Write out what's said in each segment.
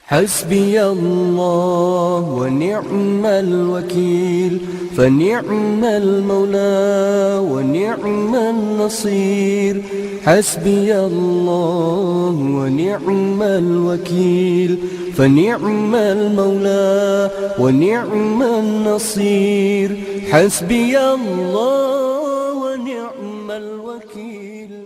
حسبي الله ونعم الوكيل فنعم المولى ونعم النصير. حسبي الله ونعم الوكيل فنعم المولى ونعم النصير. حسبي الله ونعم الوكيل.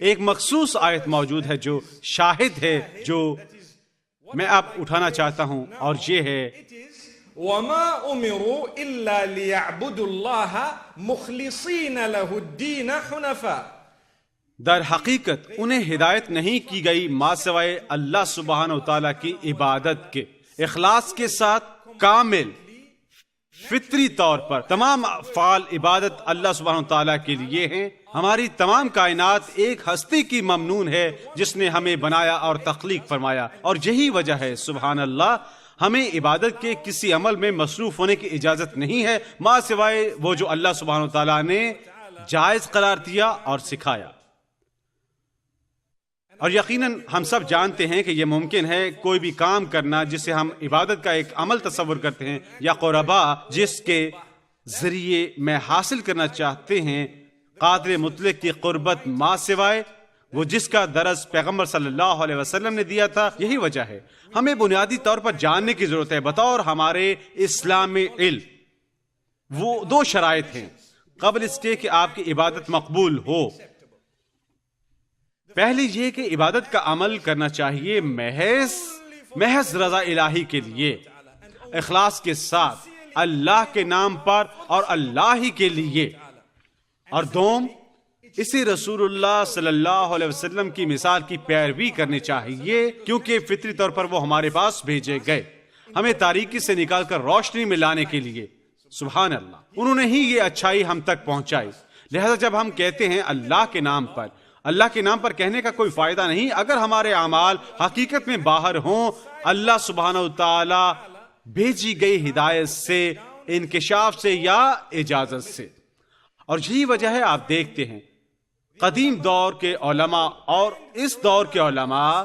ایک مخصوص آیت موجود ہے جو شاہد ہے، جو میں اب اٹھانا چاہتا ہوں، اور یہ ہے وَمَا أُمِرُوا إِلَّا لِيَعْبُدُوا اللَّهَ مُخْلِصِينَ لَهُ الدِّينَ حُنَفَاءَ۔ در حقیقت انہیں ہدایت نہیں کی گئی ماں سوائے اللہ سبحانہ و تعالیٰ کی عبادت کے، اخلاص کے ساتھ کامل فطری طور پر۔ تمام افعال عبادت اللہ سبحانہ و تعالیٰ کے لیے ہیں۔ ہماری تمام کائنات ایک ہستی کی ممنون ہے جس نے ہمیں بنایا اور تخلیق فرمایا، اور یہی وجہ ہے سبحان اللہ ہمیں عبادت کے کسی عمل میں مصروف ہونے کی اجازت نہیں ہے ماں سوائے وہ جو اللہ سبحانہ و تعالیٰ نے جائز قرار دیا اور سکھایا۔ اور یقیناً ہم سب جانتے ہیں کہ یہ ممکن ہے کوئی بھی کام کرنا جسے ہم عبادت کا ایک عمل تصور کرتے ہیں، یا قربا جس کے ذریعے میں حاصل کرنا چاہتے ہیں قادر مطلق کی قربت ماں سوائے وہ جس کا درس پیغمبر صلی اللہ علیہ وسلم نے دیا تھا۔ یہی وجہ ہے ہمیں بنیادی طور پر جاننے کی ضرورت ہے بطور ہمارے اسلام علم وہ دو شرائط ہیں قبل اس کے کہ آپ کی عبادت مقبول ہو۔ پہلی یہ کہ عبادت کا عمل کرنا چاہیے محض رضا الہی کے لیے، اخلاص کے ساتھ، اللہ کے نام پر اور اللہ ہی کے لیے، اور دوم اسی رسول اللہ صلی اللہ علیہ وسلم کی مثال کی پیروی کرنی چاہیے، کیونکہ فطری طور پر وہ ہمارے پاس بھیجے گئے ہمیں تاریکی سے نکال کر روشنی میں لانے کے لیے۔ سبحان اللہ، انہوں نے ہی یہ اچھائی ہم تک پہنچائی۔ لہذا جب ہم کہتے ہیں اللہ کے نام پر، اللہ کے نام پر کہنے کا کوئی فائدہ نہیں اگر ہمارے اعمال حقیقت میں باہر ہوں اللہ سبحانہ و تعالی بھیجی گئی ہدایت سے، انکشاف سے یا اجازت سے۔ اور یہی وجہ ہے آپ دیکھتے ہیں قدیم دور کے علماء اور اس دور کے علماء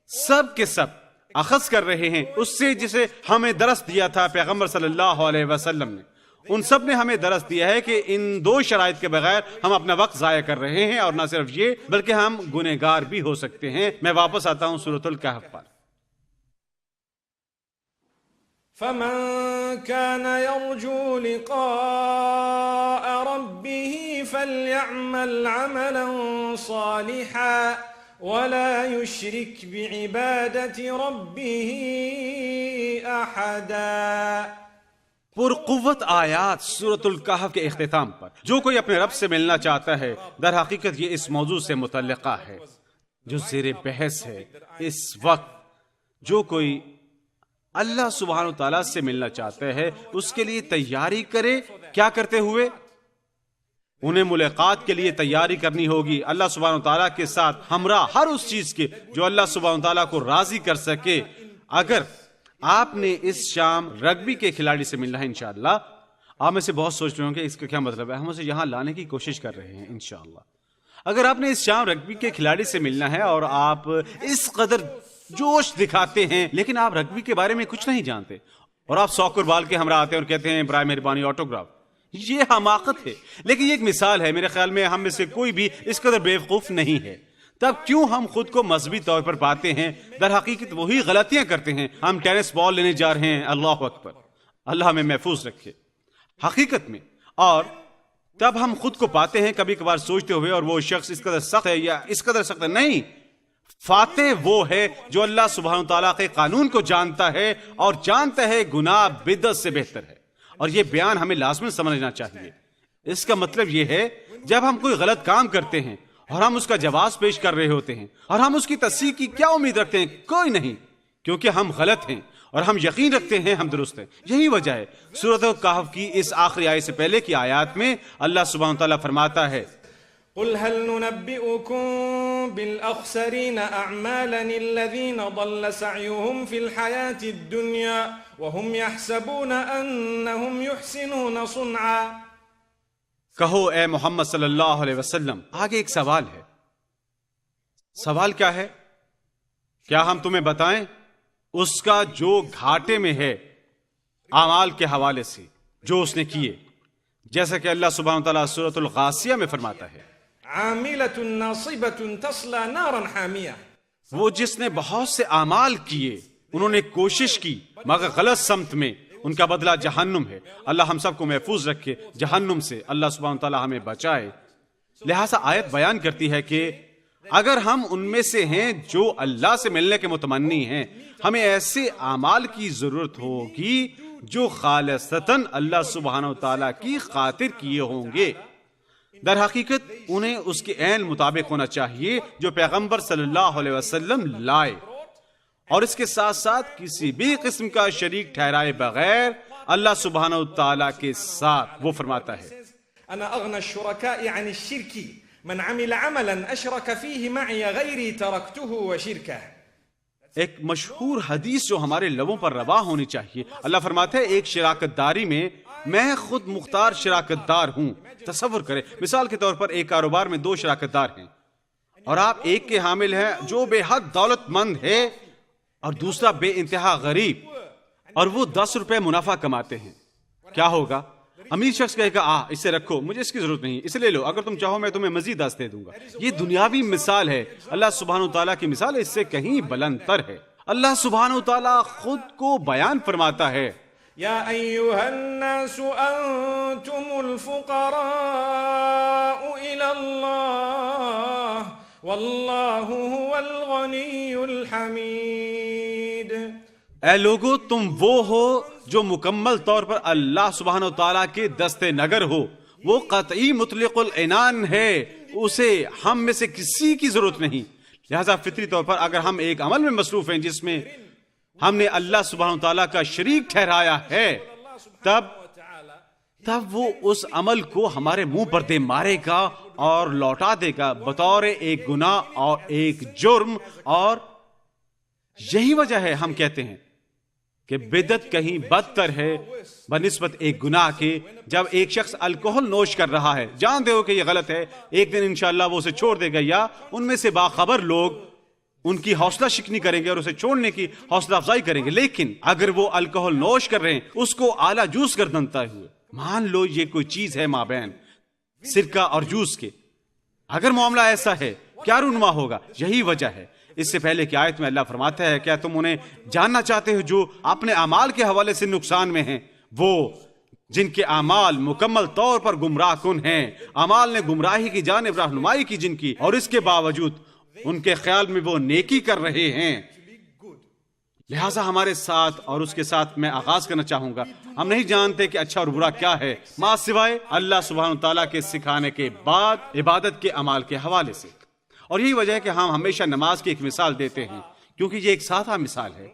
سب کے سب اخذ کر رہے ہیں اس سے جسے ہمیں درس دیا تھا پیغمبر صلی اللہ علیہ وسلم نے۔ ان سب نے ہمیں درس دیا ہے کہ ان دو شرائط کے بغیر ہم اپنا وقت ضائع کر رہے ہیں، اور نہ صرف یہ بلکہ ہم گنہگار بھی ہو سکتے ہیں۔ میں واپس آتا ہوں سورۃ الکہف پر۔ فَمَن كَانَ يَرْجُو لِقَاءَ رَبِّهِ فَلْيَعْمَلْ عَمَلًا صَالِحًا وَلَا يُشْرِكْ بِعِبَادَةِ رَبِّهِ أَحَدًا۔ پرقوت آیات سورۃ الکہف کے اختتام پر۔ جو کوئی اپنے رب سے ملنا چاہتا ہے، در حقیقت یہ اس موضوع سے متعلقہ ہے جو زیر بحث ہے اس وقت۔ جو کوئی اللہ سبحانہ تعالیٰ سے ملنا چاہتا ہے اس کے لیے تیاری کرے، کیا کرتے ہوئے؟ انہیں ملاقات کے لیے تیاری کرنی ہوگی اللہ سبحانہ تعالیٰ کے ساتھ، ہمراہ ہر اس چیز کے جو اللہ سبحانہ تعالیٰ کو راضی کر سکے۔ اگر آپ نے اس شام رگبی کے کھلاڑی سے ملنا ہے انشاءاللہ، آپ میں سے بہت سوچ رہے ہوں کہ اس کا کیا مطلب ہے، ہم اسے یہاں لانے کی کوشش کر رہے ہیں انشاءاللہ۔ اگر آپ نے اس شام رگبی کے کھلاڑی سے ملنا ہے اور آپ اس قدر جوش دکھاتے ہیں لیکن آپ رگبی کے بارے میں کچھ نہیں جانتے، اور آپ ساکر بال کے ہمراہ آتے ہیں اور کہتے ہیں برائے مہربانی آٹوگراف، یہ حماقت ہے۔ لیکن یہ ایک مثال ہے، میرے خیال میں ہم میں سے کوئی بھی اس قدر بیوقوف نہیں ہے۔ تب کیوں ہم خود کو مذہبی طور پر پاتے ہیں؟ در حقیقت وہی غلطیاں کرتے ہیں۔ ہم ٹینس بال لینے جا رہے ہیں، اللہ اکبر، اللہ ہمیں محفوظ رکھے حقیقت میں۔ اور تب ہم خود کو پاتے ہیں کبھی کبھار سوچتے ہوئے اور وہ شخص اس قدر سخت ہے یا اس قدر سخت ہے، نہیں، فاتح وہ ہے جو اللہ سبحانہ تعالیٰ کے قانون کو جانتا ہے اور جانتا ہے گناہ بدعت سے بہتر ہے۔ اور یہ بیان ہمیں لازماً سمجھنا چاہیے۔ اس کا مطلب یہ ہے جب ہم کوئی غلط کام کرتے ہیں اور ہم اس کا جواز پیش کر رہے ہوتے ہیں اور ہم اس کی تصحیح کی کیا امید رکھتے ہیں؟ کوئی نہیں، کیونکہ ہم غلط ہیں اور ہم یقین رکھتے ہیں ہم درست ہیں۔ یہی وجہ ہے سورۃ الکہف کی اس آخری آیت سے پہلے کی آیات میں اللہ سبحانہ تعالیٰ فرماتا ہے قل هل ننبئكم بالأخسرين أعمالا الذين ضل سعيهم في الحياة الدنيا وهم يحسبون أنهم يحسنون صنعا۔ کہو اے محمد صلی اللہ علیہ وسلم، آگے ایک سوال ہے۔ سوال کیا ہے؟ کیا ہم تمہیں بتائیں اس کا جو گھاٹے میں ہے اعمال کے حوالے سے جو اس نے کیے، جیسا کہ اللہ سبحانہ تعالیٰ سورۃ الغاشیہ میں فرماتا ہے عاملة ناصبة تصلى نارا حامیہ، وہ جس نے بہت سے اعمال کیے، انہوں نے کوشش کی مگر غلط سمت میں، ان کا بدلہ جہنم ہے۔ اللہ ہم سب کو محفوظ رکھے جہنم سے، اللہ سبحانہ تعالیٰ ہمیں بچائے۔ لہٰذا آیت بیان کرتی ہے کہ اگر ہم ان میں سے ہیں جو اللہ سے ملنے کے متمنی ہیں، ہمیں ایسے اعمال کی ضرورت ہوگی جو خالصتاً اللہ سبحانہ و تعالیٰ کی خاطر کیے ہوں گے۔ در حقیقت انہیں اس کے عین مطابق ہونا چاہیے جو پیغمبر صلی اللہ علیہ وسلم لائے، اور اس کے ساتھ ساتھ کسی بھی قسم کا شریک ٹھہرائے بغیر اللہ سبحانہ و تعالیٰ کے ساتھ۔ وہ فرماتا ہے انا اغنى الشركاء عن الشرك من عمل عملا اشرك فيه معي غيري تركته وشركه۔ ایک مشہور حدیث جو ہمارے لبوں پر روا ہونی چاہیے، اللہ فرماتے ہیں ایک شراکت داری میں خود مختار شراکت دار ہوں۔ تصور کریں، مثال کے طور پر ایک کاروبار میں 2 شراکت دار ہیں، اور آپ ایک کے حامل ہیں جو بے حد دولت مند ہے اور دوسرا بے انتہا غریب، اور وہ 10 روپے منافع کماتے ہیں۔ کیا ہوگا؟ امیر شخص کہے گا اس سے رکھو، مجھے اس کی ضرورت نہیں، اسے لے لو، اگر تم چاہو میں تمہیں مزید 10 دے دوں گا۔ یہ دنیاوی مثال ہے، اللہ سبحانہ و تعالیٰ کی مثال اس سے کہیں بلند تر ہے۔ اللہ سبحانہ و تعالیٰ خود کو بیان فرماتا ہے، یا ایھا الناس انتم الفقراء الی اللہ واللہ هو الغنی الحمید۔ اے لوگو، تم وہ ہو جو مکمل طور پر اللہ سبحانہ و تعالیٰ کے دست نگر ہو۔ وہ قطعی مطلق العنان ہے، اسے ہم میں سے کسی کی ضرورت نہیں۔ لہذا فطری طور پر اگر ہم ایک عمل میں مصروف ہیں جس میں ہم نے اللہ سبحانہ و تعالیٰ کا شریک ٹھہرایا ہے، تب وہ اس عمل کو ہمارے منہ پر دے مارے گا اور لوٹا دے گا بطور ایک گناہ اور ایک جرم۔ اور یہی وجہ ہے ہم کہتے ہیں کہ بدعت کہیں بدتر ہے بنسبت ایک گناہ کے۔ جب ایک شخص الکوہل نوش کر رہا ہے، جانتے ہو کہ یہ غلط ہے، ایک دن انشاءاللہ وہ اسے چھوڑ دے گا، یا ان میں سے باخبر لوگ ان کی حوصلہ شکنی کریں گے اور اسے چھوڑنے کی حوصلہ افزائی کریں گے۔ لیکن اگر وہ الکوہل نوش کر رہے ہیں، اس کو اعلیٰ جوس گردنتا ہوئے، مان لو یہ کوئی چیز ہے مابین سرکہ اور جوس کے، اگر معاملہ ایسا ہے کیا رونما ہوگا؟ یہی وجہ ہے۔ اس سے پہلے کی آیت میں اللہ فرماتا ہے، کیا تم انہیں جاننا چاہتے ہو جو اپنے اعمال کے حوالے سے نقصان میں ہیں؟ وہ جن کے اعمال مکمل طور پر گمراہ کن ہیں، اعمال نے گمراہی کی جانب رہنمائی کی جن کی، اور اس کے باوجود ان کے خیال میں وہ نیکی کر رہے ہیں۔ لہٰذا ہمارے ساتھ اور اس کے ساتھ میں آغاز کرنا چاہوں گا، ہم نہیں جانتے کہ اچھا اور برا کیا ہے ما سوائے اللہ سبحانہ تعالیٰ کے سکھانے کے بعد عبادت کے اعمال کے حوالے سے۔ اور یہی وجہ ہے کہ ہم ہمیشہ نماز کی ایک مثال دیتے ہیں، کیونکہ یہ ایک سادہ مثال ہے،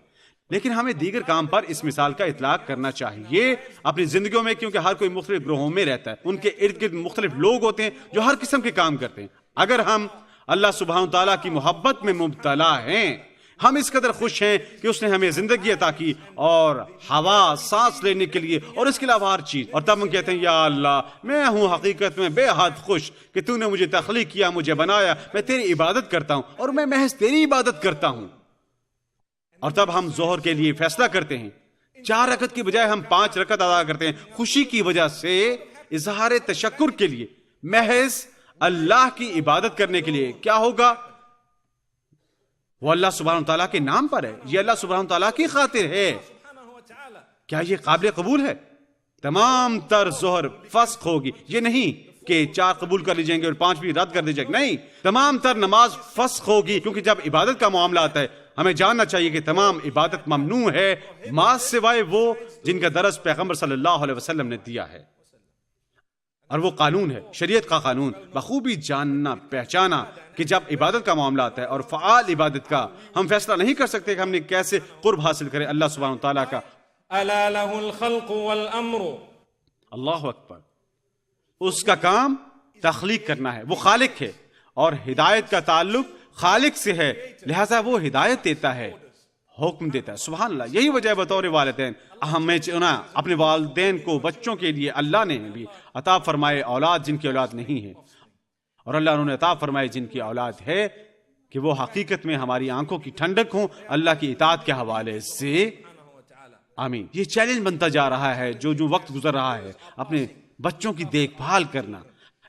لیکن ہمیں دیگر کام پر اس مثال کا اطلاق کرنا چاہیے اپنی زندگیوں میں، کیونکہ ہر کوئی مختلف گروہوں میں رہتا ہے، ان کے ارد گرد مختلف لوگ ہوتے ہیں جو ہر قسم کے کام کرتے ہیں۔ اگر ہم اللہ سبحانہ تعالیٰ کی محبت میں مبتلا ہیں، ہم اس قدر خوش ہیں کہ اس نے ہمیں زندگی عطا کی اور ہوا سانس لینے کے لیے اور اس کے علاوہ ہر چیز، اور تب ہم کہتے ہیں یا اللہ میں ہوں حقیقت میں بے حد خوش کہ تو نے مجھے تخلیق کیا، مجھے بنایا، میں تیری عبادت کرتا ہوں اور میں محض تیری عبادت کرتا ہوں۔ اور تب ہم ظہر کے لیے فیصلہ کرتے ہیں، 4 رکعت کی بجائے ہم 5 رکعت ادا کرتے ہیں، خوشی کی وجہ سے، اظہار تشکر کے لیے، محض اللہ کی عبادت کرنے کے لیے۔ کیا ہوگا؟ وہ اللہ سبحانہ تعالیٰ کے نام پر ہے، یہ اللہ سبحانہ تعالیٰ کی خاطر ہے۔ کیا یہ قابل قبول ہے؟ تمام تر ظہر فسخ ہوگی، یہ نہیں کہ 4 قبول کر لی جائیں گے اور 5 بھی رد کر دی جائیں گے، نہیں، تمام تر نماز فسخ ہوگی، کیونکہ جب عبادت کا معاملہ آتا ہے ہمیں جاننا چاہیے کہ تمام عبادت ممنوع ہے ما سوائے وہ جن کا درس پیغمبر صلی اللہ علیہ وسلم نے دیا ہے، اور وہ قانون ہے، شریعت کا قانون، بخوبی جاننا پہچانا کہ جب عبادت کا معاملہ آتا ہے اور فعال عبادت کا، ہم فیصلہ نہیں کر سکتے کہ ہم نے کیسے قرب حاصل کرے اللہ سبحانہ تعالیٰ کا۔ الا له الخلق والامر، اللہ اکبر، اس کا کام تخلیق کرنا ہے، وہ خالق ہے، اور ہدایت کا تعلق خالق سے ہے، لہذا وہ ہدایت دیتا ہے، حکم دیتا ہے۔ سبحان اللہ، یہی وجہ بطور والدین ہمیں چنا اپنے والدین کو، بچوں کے لیے اللہ نے بھی عطا فرمائے اولاد جن کی اولاد نہیں ہے، اور اللہ انہوں نے عطا فرمائے جن کی اولاد ہے کہ وہ حقیقت میں ہماری آنکھوں کی ٹھنڈک ہوں اللہ کی اطاعت کے حوالے سے۔ آمین۔ یہ چیلنج بنتا جا رہا ہے جو وقت گزر رہا ہے، اپنے بچوں کی دیکھ بھال کرنا،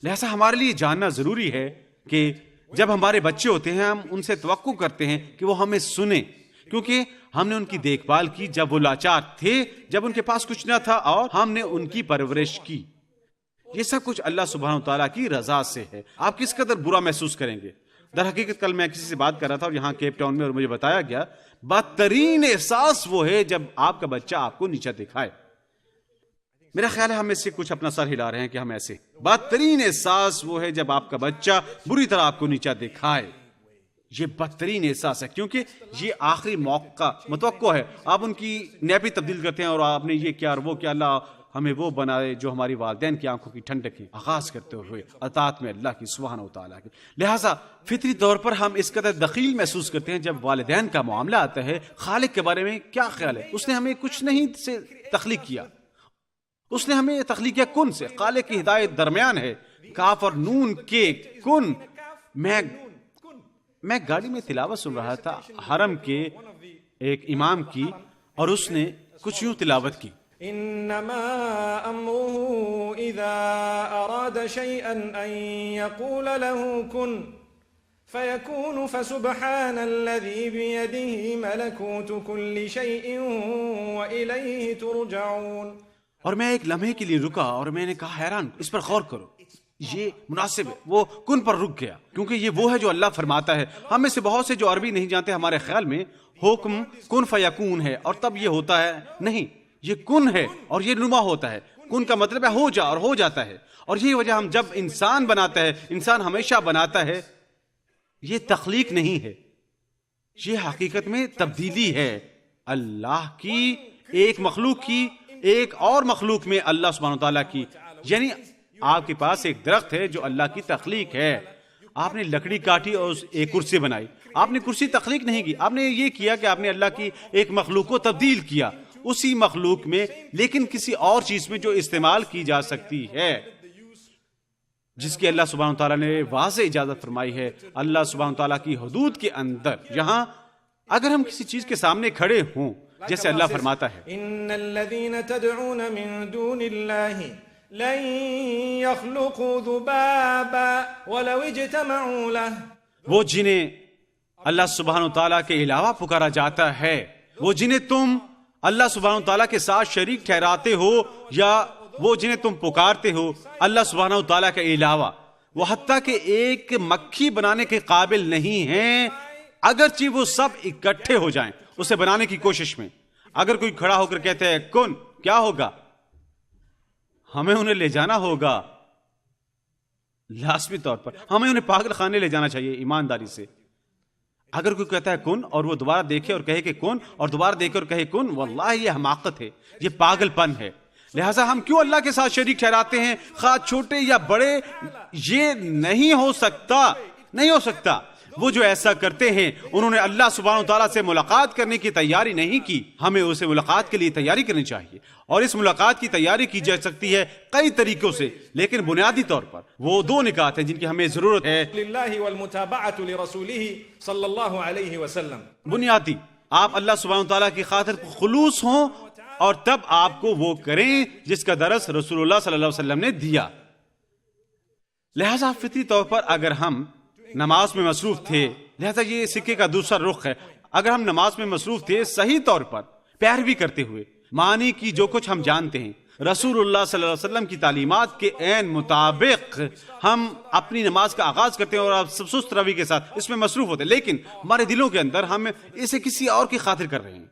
لہذا ہمارے لیے جاننا ضروری ہے کہ جب ہمارے بچے ہوتے ہیں ہم ان سے توقع کرتے ہیں کہ وہ ہمیں سنیں، کیونکہ ہم نے ان کی دیکھ بھال کی جب وہ لاچار تھے، جب ان کے پاس کچھ نہ تھا، اور ہم نے ان کی پرورش کی۔ یہ سب کچھ اللہ سبحانہ تعالیٰ کی رضا سے ہے۔ آپ کس قدر برا محسوس کریں گے در حقیقت کل میں کسی سے بات کر رہا تھا اور یہاں کیپ ٹاؤن میں، اور مجھے بتایا گیا بدترین احساس وہ ہے جب آپ کا بچہ آپ کو نیچا دکھائے. میرا خیال ہے ہم اس سے کچھ اپنا سر ہلا رہے ہیں کہ ہم ایسے. بدترین احساس وہ ہے جب آپ کا بچہ بری طرح آپ کو نیچا دکھائے. یہ بدترین احساس ہے، کیونکہ یہ آخری موقع متوقع ہے. آپ ان کی نیپی تبدیل کرتے ہیں اور آپ نے یہ کیا اور وہ کیا، اللہ ہمیں وہ بنائے جو ہماری والدین کی آنکھوں کی ٹھنڈک کی، آغاز کرتے ہوئے اطاعت میں اللہ کی سبحانہ و تعالیٰ کی. لہٰذا فطری طور پر ہم اس قدر دخیل محسوس کرتے ہیں جب والدین کا معاملہ آتا ہے. خالق کے بارے میں کیا خیال ہے؟ اس نے ہمیں کچھ نہیں سے تخلیق کیا، اس نے ہمیں تخلیق کیا کن سے. خالق کی ہدایت درمیان ہے، کاف اور نون کے کن. میں گاڑی میں تلاوت سن رہا تھا حرم کے ایک امام کی، اور اس نے کچھ یوں تلاوت کی، انما امره اذا اراد شيئا ان يقول له كن فيكون فسبحان الذي بيده ملكوت كل شيء واليه ترجعون. اور میں ایک لمحے کے لیے رکا اور میں نے کہا حیران، اس پر غور کرو، یہ مناسب ہے. وہ کن پر رک گیا، کیونکہ یہ وہ ہے جو اللہ فرماتا ہے. ہم میں سے بہت سے جو عربی نہیں جانتے، ہمارے خیال میں حکم کن فیکون ہے اور تب یہ ہوتا ہے. نہیں، یہ کن ہے اور یہ نما ہوتا ہے. کن کا مطلب ہے ہو جا، اور ہو جاتا ہے. اور یہی وجہ ہم جب انسان بناتا ہے، انسان ہمیشہ بناتا ہے، یہ تخلیق نہیں ہے، یہ حقیقت میں تبدیلی ہے اللہ کی ایک مخلوق کی ایک اور مخلوق میں اللہ سبحانہ تعالیٰ کی. یعنی آپ کے پاس ایک درخت ہے جو اللہ کی تخلیق ہے. آپ نے لکڑی کاٹی اور ایک کرسی بنائی. آپ نے کرسی تخلیق نہیں کی، آپ نے یہ کیا کہ آپ نے اللہ کی ایک مخلوق کو تبدیل کیا اسی مخلوق میں، لیکن کسی اور چیز میں جو استعمال کی جا سکتی ہے، جس کی اللہ سبحانہ تعالیٰ نے واضح اجازت فرمائی ہے. اللہ سبحانہ تعالیٰ کی حدود کے اندر یہاں اگر ہم کسی چیز کے سامنے کھڑے ہوں، جیسے اللہ فرماتا ہے ان الذين تدعون من دون الله لن يخلقوا ذبابا ولو اجتمعوا له. وہ جنہیں اللہ سبحانہ تعالیٰ کے علاوہ پکارا جاتا ہے، وہ جنہیں تم اللہ سبحانہ تعالیٰ کے ساتھ شریک ٹھہراتے ہو، یا وہ جنہیں تم پکارتے ہو اللہ سبحانہ تعالیٰ کے علاوہ، وہ حتیٰ کہ ایک مکھی بنانے کے قابل نہیں ہیں، اگرچہ وہ سب اکٹھے ہو جائیں اسے بنانے کی کوشش میں. اگر کوئی کھڑا ہو کر کہتے ہیں کن، کیا ہوگا؟ ہمیں انہیں لے جانا ہوگا، لازمی طور پر ہمیں انہیں پاگل خانے لے جانا چاہیے ایمانداری سے. اگر کوئی کہتا ہے کن اور وہ دوبارہ دیکھے اور کہے کہ کن، اور دوبارہ دیکھے اور کہے کن، واللہ یہ حماقت ہے، یہ پاگل پن ہے. لہٰذا ہم کیوں اللہ کے ساتھ شریک ٹھہراتے ہیں، خواہ چھوٹے یا بڑے؟ یہ نہیں ہو سکتا، نہیں ہو سکتا. وہ جو ایسا کرتے ہیں انہوں نے اللہ سبحانہ تعالیٰ سے ملاقات کرنے کی تیاری نہیں کی. ہمیں اسے ملاقات کے لیے تیاری کرنی چاہیے، اور اس ملاقات کی تیاری کی جا سکتی ہے کئی طریقوں سے، لیکن بنیادی طور پر وہ دو نکات ہیں جن کی ہمیں ضرورت ہے. للہ والمتابعۃ لرسولہ صلی اللہ علیہ وسلم. بنیادی آپ اللہ سبحانہ تعالیٰ کی خاطر خلوص ہوں، اور تب آپ کو وہ کریں جس کا درس رسول اللہ صلی اللہ علیہ وسلم نے دیا. لہذا فطری طور پر اگر ہم نماز میں مصروف تھے، لہذا یہ سکے کا دوسرا رخ ہے، اگر ہم نماز میں مصروف تھے صحیح طور پر پیروی کرتے ہوئے معنی کی جو کچھ ہم جانتے ہیں، رسول اللہ صلی اللہ علیہ وسلم کی تعلیمات کے عین مطابق ہم اپنی نماز کا آغاز کرتے ہیں اور آپ سست روی کے ساتھ اس میں مصروف ہوتے ہیں، لیکن ہمارے دلوں کے اندر ہم اسے کسی اور کی خاطر کر رہے ہیں،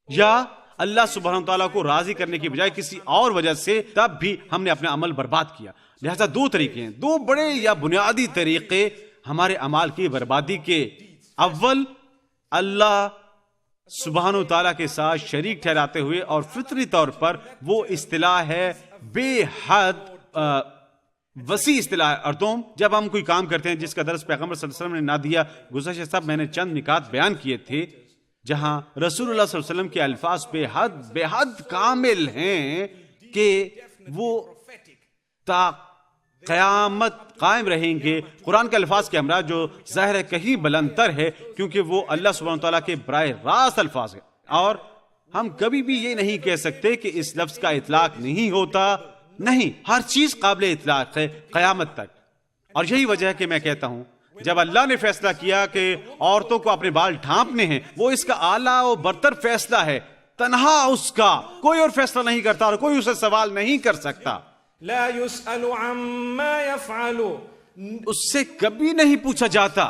یا اللہ سبحانہ تعالیٰ کو راضی کرنے کی بجائے کسی اور وجہ سے، تب بھی ہم نے اپنا عمل برباد کیا. لہذا دو طریقے ہیں، دو بڑے یا بنیادی طریقے ہمارے اعمال کی بربادی کے. اول، اللہ سبحانہ تعالیٰ کے ساتھ شریک ٹھہراتے ہوئے، اور فطری طور پر وہ اصطلاح ہے بے حد وسیع اصطلاح. اور دوم، جب ہم کوئی کام کرتے ہیں جس کا درس پیغمبر صلی اللہ علیہ وسلم نے نہ دیا، گزشتہ سب میں نے چند نکات بیان کیے تھے جہاں رسول اللہ صلی اللہ علیہ وسلم کے الفاظ بے حد کامل ہیں کہ وہ تا قیامت قائم رہیں گے. قرآن کے الفاظ کے ہمراہ جو ظاہر ہے کہیں بلندتر ہے، کیونکہ وہ اللہ سبحانہ تعالیٰ کے براہ راست الفاظ ہیں، اور ہم کبھی بھی یہ نہیں کہہ سکتے کہ اس لفظ کا اطلاق نہیں ہوتا. نہیں، ہر چیز قابل اطلاق ہے قیامت تک. اور یہی وجہ ہے کہ میں کہتا ہوں جب اللہ نے فیصلہ کیا کہ عورتوں کو اپنے بال ڈھانپنے ہیں، وہ اس کا اعلیٰ و برتر فیصلہ ہے، تنہا اس کا، کوئی اور فیصلہ نہیں کرتا اور کوئی اسے سوال نہیں کر سکتا. لا يسأل عما يفعل. اس سے کبھی نہیں پوچھا جاتا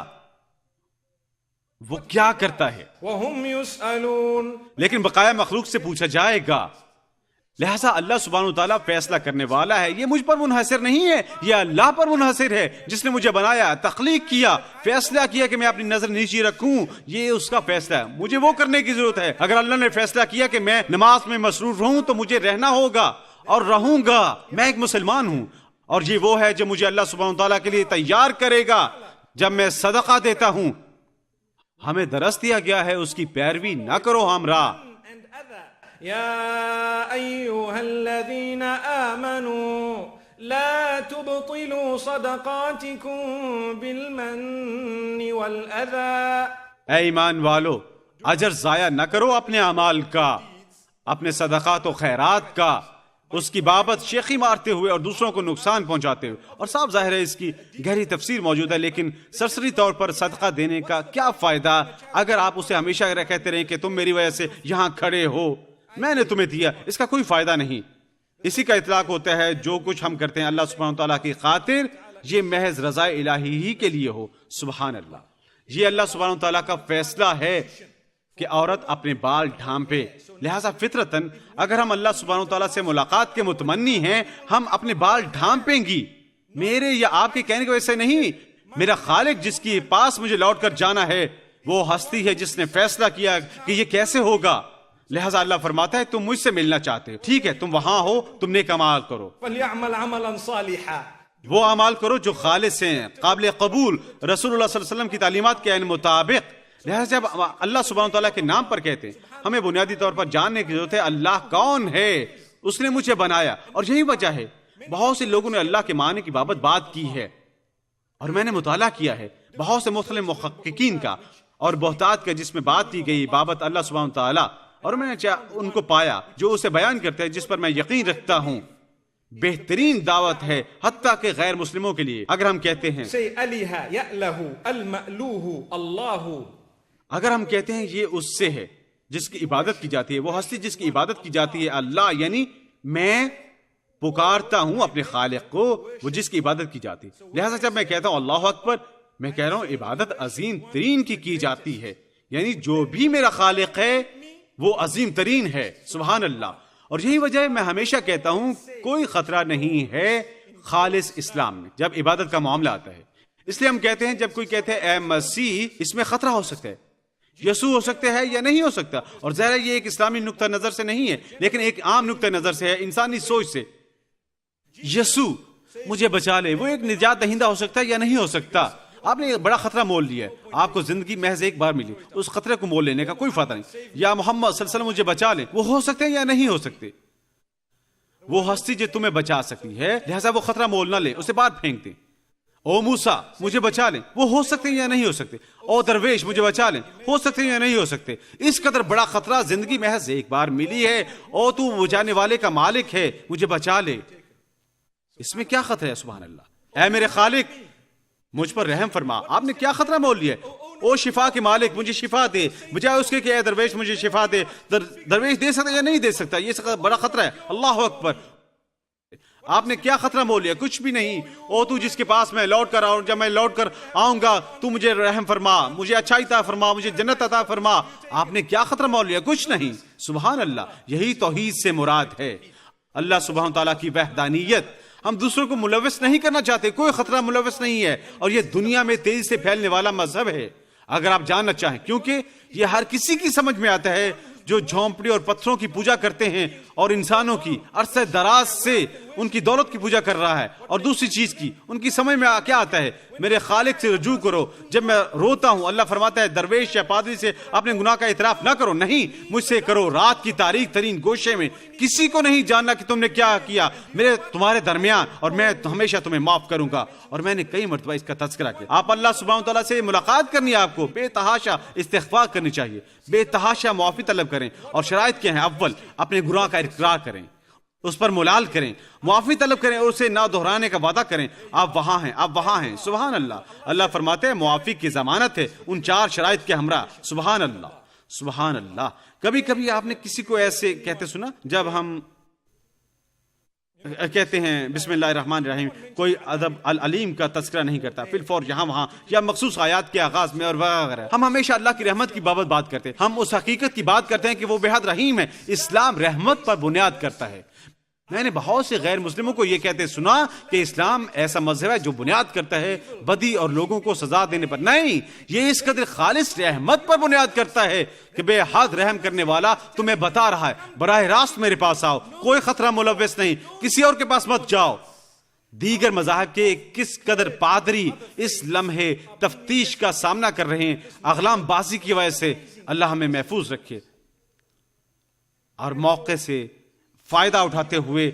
وہ کیا کرتا ہے، وهم يسألون. لیکن بقایا مخلوق سے پوچھا جائے گا. لہٰذا اللہ سبحانہ وتعالیٰ فیصلہ کرنے والا ہے. یہ مجھ پر منحصر نہیں ہے، یہ اللہ پر منحصر ہے جس نے مجھے بنایا، تخلیق کیا، فیصلہ کیا کہ میں اپنی نظر نیچی رکھوں. یہ اس کا فیصلہ ہے، مجھے وہ کرنے کی ضرورت ہے. اگر اللہ نے فیصلہ کیا کہ میں نماز میں مصروف رہوں تو مجھے رہنا ہوگا اور رہوں گا. میں ایک مسلمان ہوں اور یہ وہ ہے جو مجھے اللہ سبحانہ وتعالیٰ کے لیے تیار کرے گا جب میں صدقہ دیتا ہوں. ہمیں درس دیا گیا ہے اس کی پیروی نہ کرو ہمراہ. يا أيها الذين آمنوا لا تبطلوا صدقاتكم بالمن والأذى. اے ایمان والو، اجر ضائع نہ کرو اپنے اعمال کا، اپنے صدقات و خیرات کا، اس کی بابت شیخی مارتے ہوئے اور دوسروں کو نقصان پہنچاتے ہوئے. اور صاف ظاہر ہے اس کی گہری تفسیر موجود ہے، لیکن سرسری طور پر صدقہ دینے کا کیا فائدہ اگر آپ اسے ہمیشہ کہتے رہیں کہ تم میری وجہ سے یہاں کھڑے ہو، میں نے تمہیں دیا. اس کا کوئی فائدہ نہیں. اسی کا اطلاق ہوتا ہے جو کچھ ہم کرتے ہیں اللہ سبحانہ تعالیٰ کی خاطر یہ محض رضا الہی ہی کے لیے ہو. سبحان اللہ. یہ اللہ سبحانہ تعالیٰ کا فیصلہ ہے کہ عورت اپنے بال ڈھانپے. لہٰذا فطرتاً اگر ہم اللہ سبحانہ تعالیٰ سے ملاقات کے متمنی ہیں ہم اپنے بال ڈھانپیں گی. میرے یا آپ کے کہنے کی وجہ سے نہیں. میرا خالق جس کے پاس مجھے لوٹ کر جانا ہے وہ ہستی ہے جس نے فیصلہ کیا کہ یہ کیسے ہوگا. لہذا اللہ فرماتا ہے تم مجھ سے ملنا چاہتے ہو، ٹھیک ہے، تم وہاں ہو، تم نیک اعمال کرو. فَلْيَعْمَلْ عَمَلًا صَالِحًا. وہ اعمال کرو جو خالص ہیں، قابل قبول، رسول اللہ صلی اللہ علیہ وسلم کی تعلیمات کے مطابق. لہذا جب اللہ سبحانہ تعالیٰ کے نام پر کہتے ہیں ہمیں بنیادی طور پر جاننے کی ضرورت ہے اللہ کون ہے. اس نے مجھے بنایا. اور یہی وجہ ہے بہت سے لوگوں نے اللہ کے معنی کی بابت بات کی ہے اور میں نے مطالعہ کیا ہے بہت سے مختلف محققین کا اور بہتات کا جس میں بات کی گئی بابت اللہ سبحانہ تعالیٰ، اور میں نے ان کو پایا جو اسے بیان کرتے ہیں جس پر میں یقین رکھتا ہوں بہترین دعوت ہے حتیٰ کہ غیر مسلموں کے لیے. اگر ہم کہتے ہیں اگر ہم کہتے ہیں یہ اس سے ہے جس کی عبادت کی جاتی ہے، وہ ہستی جس کی عبادت کی جاتی ہے اللہ، یعنی میں پکارتا ہوں اپنے خالق کو وہ جس کی عبادت کی جاتی ہے. لہٰذا جب میں کہتا ہوں اللہ اکبر میں کہہ رہا ہوں عبادت عظیم ترین کی جاتی ہے، یعنی جو بھی میرا خالق ہے وہ عظیم ترین ہے. سبحان اللہ. اور یہی وجہ ہے میں ہمیشہ کہتا ہوں کوئی خطرہ نہیں ہے خالص اسلام میں جب عبادت کا معاملہ آتا ہے. اس لیے ہم کہتے ہیں جب کوئی کہتے ہیں اے مسیح، اس میں خطرہ ہو سکتا ہے، یسوع ہو سکتے ہیں یا نہیں ہو سکتا. اور ظاہر یہ ایک اسلامی نقطہ نظر سے نہیں ہے لیکن ایک عام نقطہ نظر سے ہے، انسانی سوچ سے. یسوع مجھے بچا لے، وہ ایک نجات دہندہ ہو سکتا ہے یا نہیں ہو سکتا. آپ نے ایک بڑا خطرہ مول لیا ہے، آپ کو زندگی محض ایک بار ملی، اس خطرے کو مول لینے کا کوئی فائدہ نہیں. یا محمد صلی اللہ علیہ وسلم مجھے بچا لے، وہ ہو سکتے ہیں یا نہیں ہو سکتے. وہ ہستی جو تمہیں بچا سکتی ہے لہذا وہ خطرہ مول نہ لے، اسے باہر پھینک دیں. او موسیٰ مجھے بچا لیں، وہ ہو سکتے ہیں یا نہیں ہو سکتے. او درویش مجھے بچا لیں، ہو سکتے ہیں یا نہیں ہو سکتے. اس قدر بڑا خطرہ زندگی محض ایک بار ملی ہے. او تو بچانے والے کا مالک ہے، مجھے بچا لے. اس میں کیا خطرہ ہے؟ سبحان اللہ. اے میرے خالق مجھ پر رحم فرما. آپ نے کیا خطرہ مول لیا ہے؟ او شفا کے مالک مجھے شفا دے، بجائے اس کے کہ اے درویش مجھے شفا دے. درویش دے سکتا یا نہیں دے سکتا، یہ بڑا خطرہ ہے. اللہ اکبر. آپ نے کیا خطرہ مول لیا؟ کچھ بھی نہیں. او تو جس کے پاس میں لوٹ کر آؤں، جب میں لوٹ کر آؤں گا تو مجھے رحم فرما، مجھے اچھائی عطا فرما، مجھے جنت عطا فرما. آپ نے کیا خطرہ مول لیا؟ کچھ نہیں. سبحان اللہ. یہی توحید سے مراد ہے، اللہ سبحانہ تعالیٰ کی وحدانیت. ہم دوسروں کو ملوث نہیں کرنا چاہتے، کوئی خطرہ ملوث نہیں ہے. اور یہ دنیا میں تیزی سے پھیلنے والا مذہب ہے اگر آپ جاننا چاہیں، کیونکہ یہ ہر کسی کی سمجھ میں آتا ہے جو جھونپڑی اور پتھروں کی پوجا کرتے ہیں اور انسانوں کی عرصہ دراز سے ان کی دولت کی پوجا کر رہا ہے. اور دوسری چیز کی ان کی سمجھ میں کیا آتا ہے؟ میرے خالق سے رجوع کرو. جب میں روتا ہوں اللہ فرماتا ہے درویش یا پادری سے اپنے گناہ کا اعتراف نہ کرو، نہیں مجھ سے کرو. رات کی تاریک ترین گوشے میں کسی کو نہیں جاننا کہ تم نے کیا کیا، میرے تمہارے درمیان، اور میں ہمیشہ تمہیں معاف کروں گا. اور میں نے کئی مرتبہ اس کا تذکرہ کیا. آپ اللہ سبحانہ تعالیٰ سے ملاقات کرنی ہے، آپ کو بے تحاشا استغفار کرنی چاہیے، بے تحاشا معافی طلب کریں. اور شرائط کیا ہیں؟ اول اپنے گناہ کا اقرار کریں، اس پر ملال کریں، معافی طلب کریں اور اسے نہ دہرانے کا وعدہ کریں. آپ وہاں ہیں، آپ وہاں ہیں. سبحان اللہ. اللہ فرماتے ہیں معافی کی ضمانت ہے ان 4 شرائط کے ہمراہ. سبحان اللہ. سبحان اللہ. کبھی کبھی آپ نے کسی کو ایسے کہتے سنا، جب ہم کہتے ہیں بسم اللہ الرحمن الرحیم، کوئی ادب العلیم کا تذکرہ نہیں کرتا، فی الفور یہاں وہاں یا مخصوص آیات کے آغاز میں اور وغیرہ۔ ہم ہمیشہ اللہ کی رحمت کی بابت بات کرتے ہیں، ہم اس حقیقت کی بات کرتے ہیں کہ وہ بے حد رحیم ہے۔ اسلام رحمت پر بنیاد کرتا ہے۔ میں نے بہت سے غیر مسلموں کو یہ کہتے سنا کہ اسلام ایسا مذہب ہے جو بنیاد کرتا ہے بدی اور لوگوں کو سزا دینے پر۔ نہیں، یہ اس قدر خالص رحمت پر بنیاد کرتا ہے کہ بے حد رحم کرنے والا تمہیں بتا رہا ہے براہ راست میرے پاس آؤ، کوئی خطرہ ملوث نہیں، کسی اور کے پاس مت جاؤ۔ دیگر مذاہب کے کس قدر پادری اس لمحے تفتیش کا سامنا کر رہے ہیں اغلام بازی کی وجہ سے۔ اللہ ہمیں محفوظ رکھے اور موقع سے فائدہ اٹھاتے ہوئے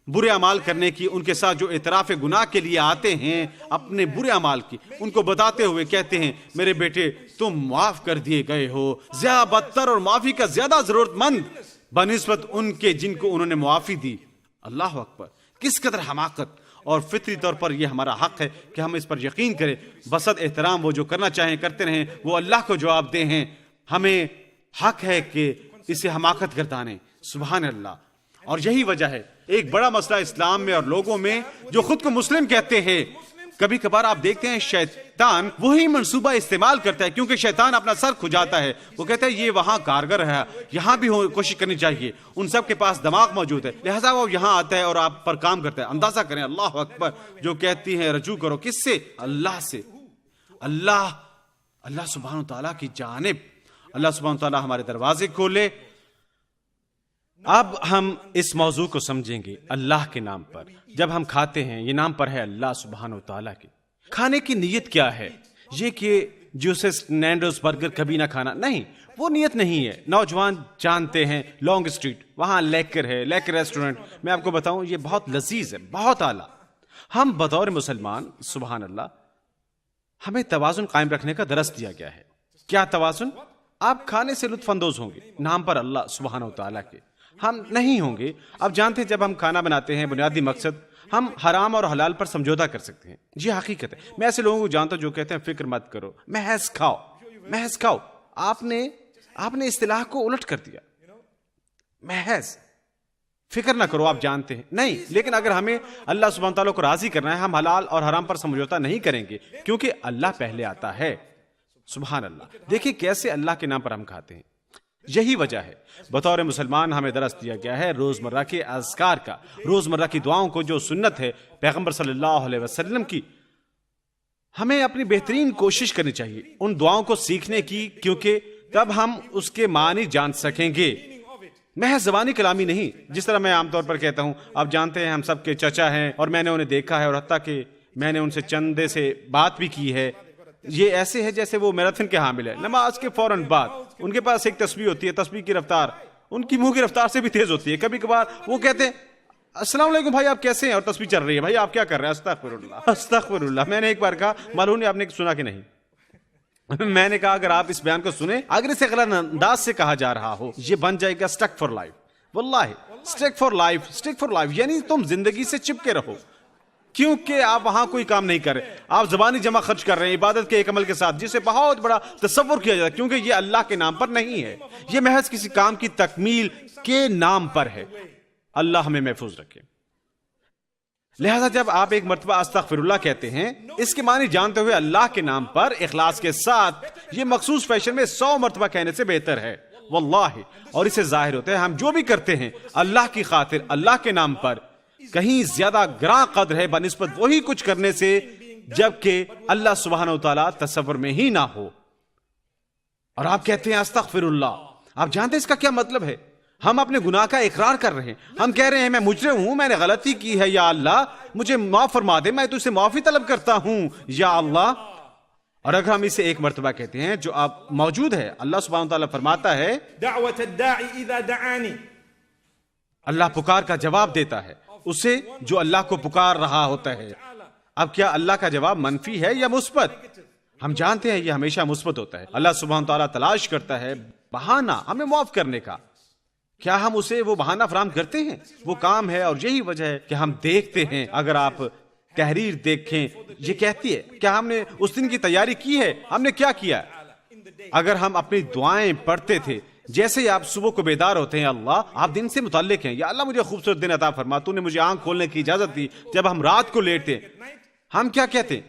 برے اعمال کرنے کی، ان کے ساتھ جو اعتراف گناہ کے لیے آتے ہیں اپنے برے اعمال کی، ان کو بتاتے ہوئے کہتے ہیں میرے بیٹے تم معاف کر دیے گئے ہو، زیادہ بدتر اور معافی کا زیادہ ضرورت مند بنسبت ان کے جن کو انہوں نے معافی دی۔ اللہ اکبر، کس قدر حماقت! اور فطری طور پر یہ ہمارا حق ہے کہ ہم اس پر یقین کریں، بسط احترام وہ جو کرنا چاہیں کرتے رہیں، وہ اللہ کو جواب دیں ہیں، ہمیں حق ہے کہ اسے حماقت گردانیں۔ سبحان اللہ۔ اور یہی وجہ ہے ایک بڑا مسئلہ اسلام میں اور لوگوں میں جو خود کو مسلم کہتے ہیں، کبھی کبھار آپ دیکھتے ہیں شیطان وہی منصوبہ استعمال کرتا ہے، کیونکہ شیطان اپنا سر کھجاتا ہے، وہ کہتا ہے یہ وہاں کارگر ہے، یہاں بھی کوشش کرنی چاہیے، ان سب کے پاس دماغ موجود ہے، لہذا وہ یہاں آتا ہے اور آپ پر کام کرتا ہے۔ اندازہ کریں، اللہ اکبر، جو کہتی ہیں رجوع کرو کس سے؟ اللہ سے، اللہ سبحانہ تعالیٰ کی جانب۔ اللہ سبحانہ تعالیٰ ہمارے دروازے کھولے۔ اب ہم اس موضوع کو سمجھیں گے اللہ کے نام پر۔ جب ہم کھاتے ہیں یہ نام پر ہے اللہ سبحانہ و تعالیٰ کے۔ کھانے کی نیت کیا ہے؟ یہ کہ جوسس نینڈوز برگر کبھی نہ کھانا، نہیں، وہ نیت نہیں ہے۔ نوجوان جانتے ہیں لانگ اسٹریٹ، وہاں لیکر ہے، لیکر ریسٹورنٹ، میں آپ کو بتاؤں یہ بہت لذیذ ہے، بہت اعلیٰ۔ ہم بطور مسلمان سبحان اللہ ہمیں توازن قائم رکھنے کا درس دیا گیا ہے۔ کیا توازن؟ آپ کھانے سے لطف اندوز ہوں گے نام پر اللہ سبحانہ و تعالیٰ کے، ہم نہیں ہوں گے۔ اب جانتے ہیں جب ہم کھانا بناتے ہیں بنیادی مقصد ہم حرام اور حلال پر سمجھوتا کر سکتے ہیں، یہ حقیقت ہے۔ میں ایسے لوگوں کو جانتا ہوں جو کہتے ہیں فکر مت کرو، محض کھاؤ، محض کھاؤ۔ آپ نے اصطلاح کو الٹ کر دیا، محض فکر نہ کرو، آپ جانتے ہیں نہیں، لیکن اگر ہمیں اللہ سبحانہ تعالیٰ کو راضی کرنا ہے ہم حلال اور حرام پر سمجھوتا نہیں کریں گے، کیونکہ اللہ پہلے آتا ہے۔ سبحان اللہ، دیکھیں کیسے اللہ کے نام پر ہم کھاتے ہیں۔ یہی وجہ ہے بطور مسلمان ہمیں درس دیا گیا ہے روزمرہ کے اذکار کا، روزمرہ کی دعاؤں کو جو سنت ہے پیغمبر صلی اللہ علیہ وسلم کی، ہمیں اپنی بہترین کوشش کرنی چاہیے ان دعاؤں کو سیکھنے کی، کیونکہ تب ہم اس کے معنی جان سکیں گے، محض زبانی کلامی نہیں۔ جس طرح میں عام طور پر کہتا ہوں، آپ جانتے ہیں ہم سب کے چچا ہیں اور میں نے انہیں دیکھا ہے اور حتیٰ کہ میں نے ان سے چندے سے بات بھی کی ہے، یہ ایسے ہے جیسے وہ میراتھن کے حامل ہے، نماز کے فوراً بعد ان کے پاس ایک تسبیح ہوتی ہے، تسبیح کی رفتار ان کی منہ کی رفتار سے بھی تیز ہوتی ہے۔ کبھی کبھار وہ کہتے ہیں السلام علیکم بھائی آپ کیسے ہیں، اور تسبیح چل رہی ہے، بھائی آپ کیا کر رہے ہیں، استغفر اللہ استغفر اللہ۔ میں نے ایک بار کہا، معلوم نہیں آپ نے سنا کہ نہیں، میں نے کہا اگر آپ اس بیان کو سنیں، اگر اسے غلط انداز سے کہا جا رہا ہو یہ بن جائے گا اسٹک فار لائف، واللہ stick for life, stick for life, یعنی تم زندگی سے چپکے رہو، کیونکہ آپ وہاں کوئی کام نہیں کر رہے، آپ زبانی جمع خرچ کر رہے ہیں عبادت کے ایک عمل کے ساتھ جسے بہت بڑا تصور کیا جاتا ہے، کیونکہ یہ اللہ کے نام پر نہیں ہے، یہ محض کسی کام کی تکمیل کے نام پر ہے۔ اللہ ہمیں محفوظ رکھے۔ لہذا جب آپ ایک مرتبہ استغفر اللہ کہتے ہیں، اس کے معنی جانتے ہوئے اللہ کے نام پر اخلاص کے ساتھ، یہ مخصوص فیشن میں 100 مرتبہ کہنے سے بہتر ہے واللہ۔ اور اسے ظاہر ہوتا ہے ہم جو بھی کرتے ہیں اللہ کی خاطر، اللہ کے نام پر، کہیں زیادہ گراں قدر ہے بنسبت وہی کچھ کرنے سے جبکہ اللہ سبحانہ وتعالی تصور میں ہی نہ ہو۔ اور آپ کہتے ہیں استغفر اللہ، آپ جانتے ہیں اس کا کیا مطلب ہے؟ ہم اپنے گناہ کا اقرار کر رہے ہیں، ہم کہہ رہے ہیں میں مجرم ہوں، میں نے غلطی کی ہے، یا اللہ مجھے معاف فرما دے، میں تجھ سے معافی طلب کرتا ہوں یا اللہ۔ اور اگر ہم اسے ایک مرتبہ کہتے ہیں جو آپ موجود ہے، اللہ سبحانہ وتعالی فرماتا ہے دعوت الداعی اذا دعانی، اللہ پکار کا جواب دیتا ہے اسے جو اللہ کو پکار رہا ہوتا ہے۔ اب کیا اللہ کا جواب منفی ہے یا مثبت؟ ہم جانتے ہیں یہ ہمیشہ مثبت ہوتا ہے۔ اللہ سبحانہ تعالیٰ تلاش کرتا ہے بہانہ ہمیں معاف کرنے کا، کیا ہم اسے وہ بہانہ فراہم کرتے ہیں؟ وہ کام ہے، اور یہی وجہ ہے کہ ہم دیکھتے ہیں، اگر آپ تحریر دیکھیں یہ کہتی ہے کیا ہم نے اس دن کی تیاری کی ہے، ہم نے کیا کیا؟ اگر ہم اپنی دعائیں پڑھتے تھے جیسے ہی آپ صبح کو بیدار ہوتے ہیں اللہ آپ دن سے متعلق ہیں، یا اللہ مجھے خوبصورت دن عطا فرما، تو نے مجھے آنکھ کھولنے کی اجازت دی۔ جب ہم رات کو لیٹتے ہیں ہم کیا کہتے ہیں؟